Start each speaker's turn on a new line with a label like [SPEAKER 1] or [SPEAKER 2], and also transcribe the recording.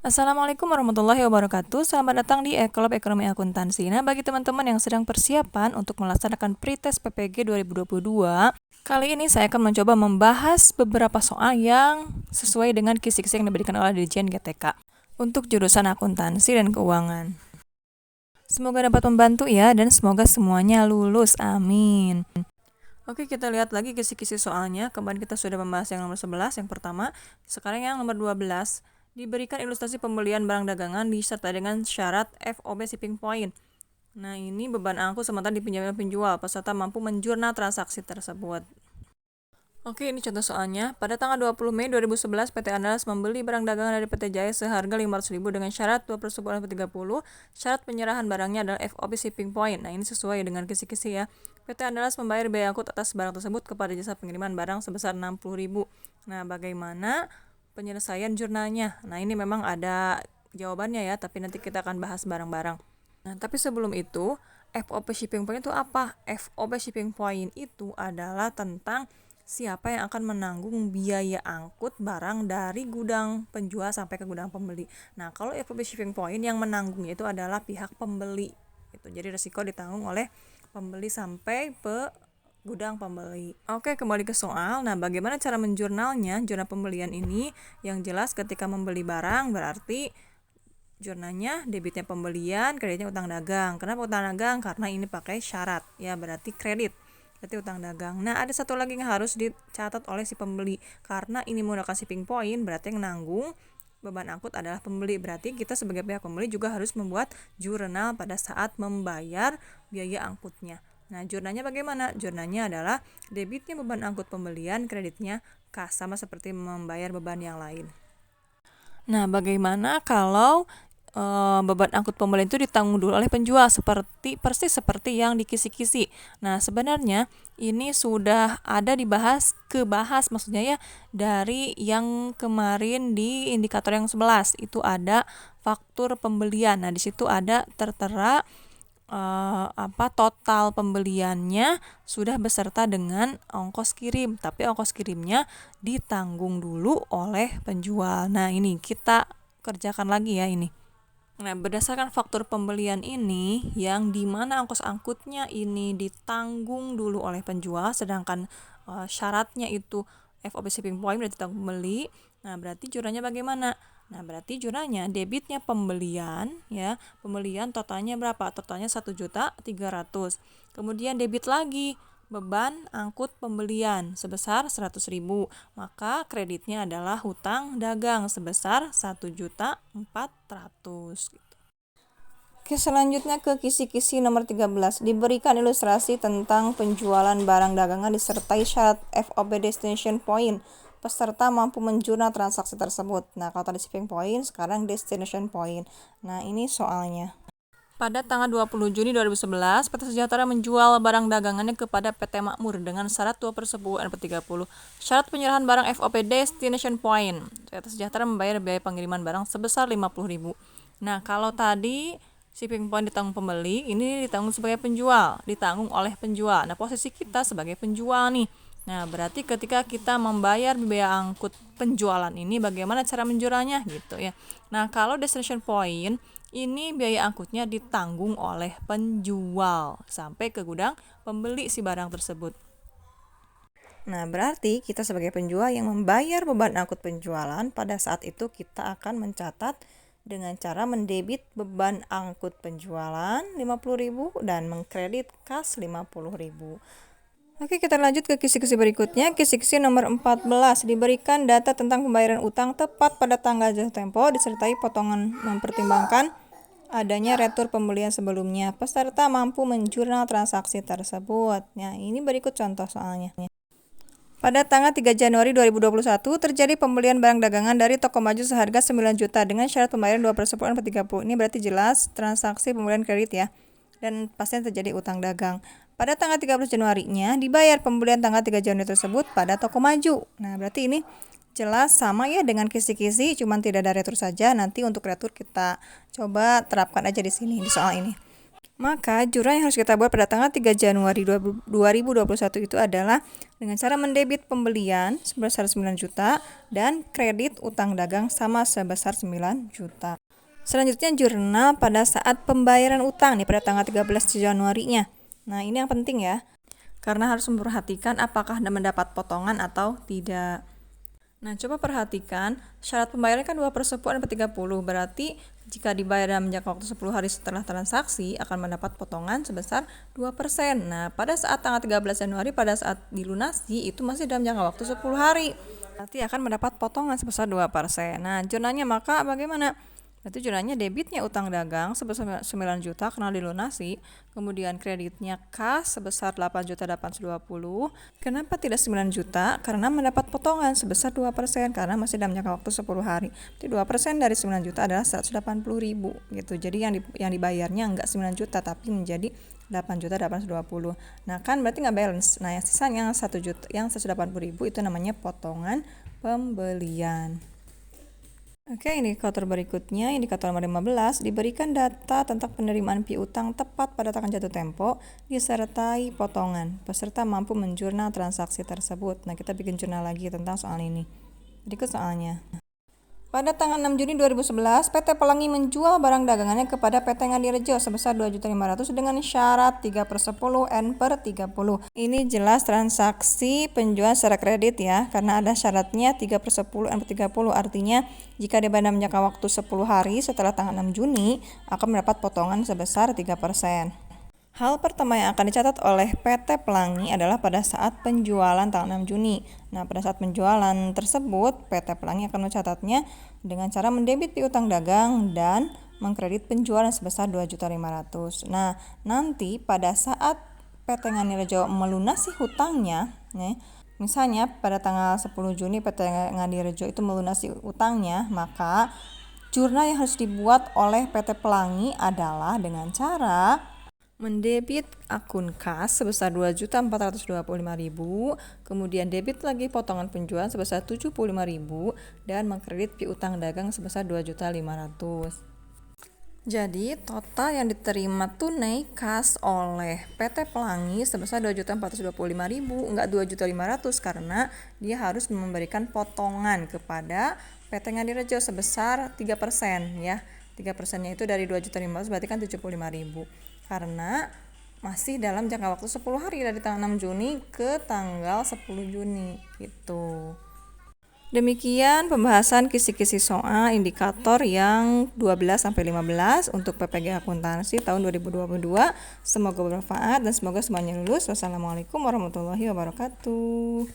[SPEAKER 1] Assalamualaikum warahmatullahi wabarakatuh. Selamat datang di Ekolab Ekonomi Akuntansi. Nah, bagi teman-teman yang sedang persiapan untuk melaksanakan pretest PPG 2022, kali ini saya akan mencoba membahas beberapa soal yang sesuai dengan kisi-kisi yang diberikan oleh Dirjen GTK untuk jurusan akuntansi dan keuangan. Semoga dapat membantu ya, dan semoga semuanya lulus. Amin. Oke, kita lihat lagi kisi-kisi soalnya. Kemarin kita sudah membahas yang nomor 11, yang pertama. Sekarang yang nomor 12. Diberikan ilustrasi pembelian barang dagangan disertai dengan syarat FOB shipping point. Nah, ini beban angkut sementara dipinjamkan penjual. Peserta mampu menjurnal transaksi tersebut. Oke, ini contoh soalnya. Pada tanggal 20 Mei 2011, PT Andalas membeli barang dagangan dari PT Jaya seharga 500.000 dengan syarat 20/30. Syarat penyerahan barangnya adalah FOB shipping point. Nah, ini sesuai dengan kisi-kisi ya. PT Andalas membayar biaya angkut atas barang tersebut kepada jasa pengiriman barang sebesar 60.000. Nah, bagaimana penyelesaian jurnalnya? Nah, ini memang ada jawabannya ya, tapi nanti kita akan bahas bareng-bareng. Nah, tapi sebelum itu, FOB shipping point itu apa? FOB shipping point itu adalah tentang siapa yang akan menanggung biaya angkut barang dari gudang penjual sampai ke gudang pembeli. Nah, kalau FOB shipping point yang menanggungnya itu adalah pihak pembeli. Jadi resiko ditanggung oleh pembeli sampai ke gudang pembeli. Oke, kembali ke soal. Nah, bagaimana cara menjurnalnya? Jurnal pembelian ini yang jelas ketika membeli barang berarti jurnalnya debitnya pembelian, kreditnya utang dagang. Kenapa utang dagang? Karena ini pakai syarat, ya berarti kredit. Berarti utang dagang. Nah, ada satu lagi yang harus dicatat oleh si pembeli. Karena ini menggunakan shipping point, berarti yang nanggung beban angkut adalah pembeli. Berarti kita sebagai pihak pembeli juga harus membuat jurnal pada saat membayar biaya angkutnya. Nah, jurnalnya bagaimana? Jurnalnya adalah debitnya beban angkut pembelian, kreditnya kas, sama seperti membayar beban yang lain. Nah, bagaimana kalau beban angkut pembelian itu ditanggung dulu oleh penjual persis seperti yang di kisi-kisi. Nah, sebenarnya ini sudah ada kebahas maksudnya ya dari yang kemarin di indikator yang 11 itu ada faktur pembelian. Nah, di situ ada tertera total pembeliannya sudah beserta dengan ongkos kirim, tapi ongkos kirimnya ditanggung dulu oleh penjual. Nah, ini kita kerjakan lagi ya ini. Nah, berdasarkan faktur pembelian ini yang dimana ongkos angkutnya ini ditanggung dulu oleh penjual, sedangkan syaratnya itu FOB shipping point berarti tanggung pembeli. Nah, berarti jurnalnya bagaimana? Nah, berarti jurnalnya debitnya pembelian ya, pembelian totalnya berapa? Totalnya 1.300.000. Kemudian debit lagi beban angkut pembelian sebesar 100.000. Maka kreditnya adalah hutang dagang sebesar 1.400.000 gitu. Oke, selanjutnya ke kisi-kisi nomor 13. Diberikan ilustrasi tentang penjualan barang dagangan disertai syarat FOB destination point. Peserta mampu menjurnal transaksi tersebut. Nah, kalau tadi shipping point, sekarang destination point. Nah, ini soalnya. Pada tanggal 20 Juni 2011, PT Sejahtera menjual barang dagangannya kepada PT Makmur dengan syarat 2/10/30. Syarat penyerahan barang FOB destination point. PT Sejahtera membayar biaya pengiriman barang sebesar 50.000. Nah, kalau tadi shipping point ditanggung pembeli, ini ditanggung sebagai penjual, ditanggung oleh penjual. Nah, posisi kita sebagai penjual nih. Nah, berarti ketika kita membayar biaya angkut penjualan ini, bagaimana cara menjurnalnya gitu ya. Nah, kalau destination point, ini biaya angkutnya ditanggung oleh penjual sampai ke gudang pembeli si barang tersebut. Nah, berarti kita sebagai penjual yang membayar beban angkut penjualan, pada saat itu kita akan mencatat dengan cara mendebit beban angkut penjualan 50.000 dan mengkredit kas 50.000. Oke, kita lanjut ke kisi-kisi berikutnya. Kisi-kisi nomor 14. Diberikan data tentang pembayaran utang tepat pada tanggal jatuh tempo disertai potongan mempertimbangkan adanya retur pembelian sebelumnya. Peserta mampu menjurnal transaksi tersebut. Nah, ini berikut contoh soalnya. Pada tanggal 3 Januari 2021 terjadi pembelian barang dagangan dari toko maju seharga 9 juta dengan syarat pembayaran 2/10/30. Ini berarti jelas transaksi pembelian kredit ya. Dan pastinya terjadi utang dagang. Pada tanggal 13 Januarinya dibayar pembelian tanggal 3 Januari tersebut pada toko maju. Nah, berarti ini jelas sama ya dengan kisi-kisi, cuman tidak ada retur saja. Nanti untuk retur kita coba terapkan aja di sini di soal ini. Maka jurnal yang harus kita buat pada tanggal 3 Januari 2021 itu adalah dengan cara mendebit pembelian sebesar 9 juta dan kredit utang dagang sama sebesar 9 juta. Selanjutnya jurnal pada saat pembayaran utang nih pada tanggal 13 Januarinya. Nah, ini yang penting ya. Karena harus memperhatikan apakah Anda mendapat potongan atau tidak. Nah, coba perhatikan, syarat pembayaran kan 2/10 dan 30, berarti jika dibayar dalam jangka waktu 10 hari setelah transaksi akan mendapat potongan sebesar 2%. Nah, pada saat tanggal 13 Januari pada saat dilunasi itu masih dalam jangka waktu 10 hari. Berarti akan mendapat potongan sebesar 2%. Nah, jurnalnya maka bagaimana? Berarti jurnalnya debitnya utang dagang sebesar 9 juta karena dilunasi, kemudian kreditnya kas sebesar 8.820. Kenapa tidak 9 juta? Karena mendapat potongan sebesar 2% karena masih dalam jangka waktu 10 hari. Jadi 2% dari 9 juta adalah 180.000 gitu. Jadi yang dibayarnya enggak 9 juta tapi menjadi 8.820. Nah, kan berarti nggak balance. Nah, yang sisanya yang 1 juta, yang 180.000 itu namanya potongan pembelian. Oke, indikator berikutnya, indikator nomor 15, diberikan data tentang penerimaan piutang tepat pada tanggal jatuh tempo, disertai potongan. Peserta mampu menjurnal transaksi tersebut. Nah, kita bikin jurnal lagi tentang soal ini. Berikut soalnya. Pada tanggal 6 Juni 2011, PT Pelangi menjual barang dagangannya kepada PT Ngadirejo sebesar 2.500.000 dengan syarat 3/10 N/30. Ini jelas transaksi penjualan secara kredit ya, karena ada syaratnya 3/10 N/30, artinya jika dibayar dalam jangka waktu 10 hari setelah tanggal 6 Juni akan mendapat potongan sebesar 3%. Hal pertama yang akan dicatat oleh PT Pelangi adalah pada saat penjualan tanggal 6 Juni. Nah, pada saat penjualan tersebut, PT Pelangi akan mencatatnya dengan cara mendebit piutang dagang dan mengkredit penjualan sebesar 2.500.000. Nah, nanti pada saat PT Ngadirejo melunasi hutangnya, misalnya pada tanggal 10 Juni PT Ngadirejo itu melunasi utangnya, maka jurnal yang harus dibuat oleh PT Pelangi adalah dengan cara mendebit akun kas sebesar 2.425.000, kemudian debit lagi potongan penjualan sebesar 75.000 dan mengkredit piutang dagang sebesar 2.500.000. Jadi total yang diterima tunai kas oleh PT Pelangi sebesar 2.425.000, enggak 2.500.000 karena dia harus memberikan potongan kepada PT Ngadirejo sebesar 3% ya. 3%-nya itu dari 2.500.000 berarti kan 75.000. Karena masih dalam jangka waktu 10 hari dari tanggal 6 Juni ke tanggal 10 Juni gitu. Demikian pembahasan kisi-kisi soal indikator yang 12-15 untuk PPG Akuntansi tahun 2022. Semoga bermanfaat dan semoga semuanya lulus. Wassalamualaikum warahmatullahi wabarakatuh.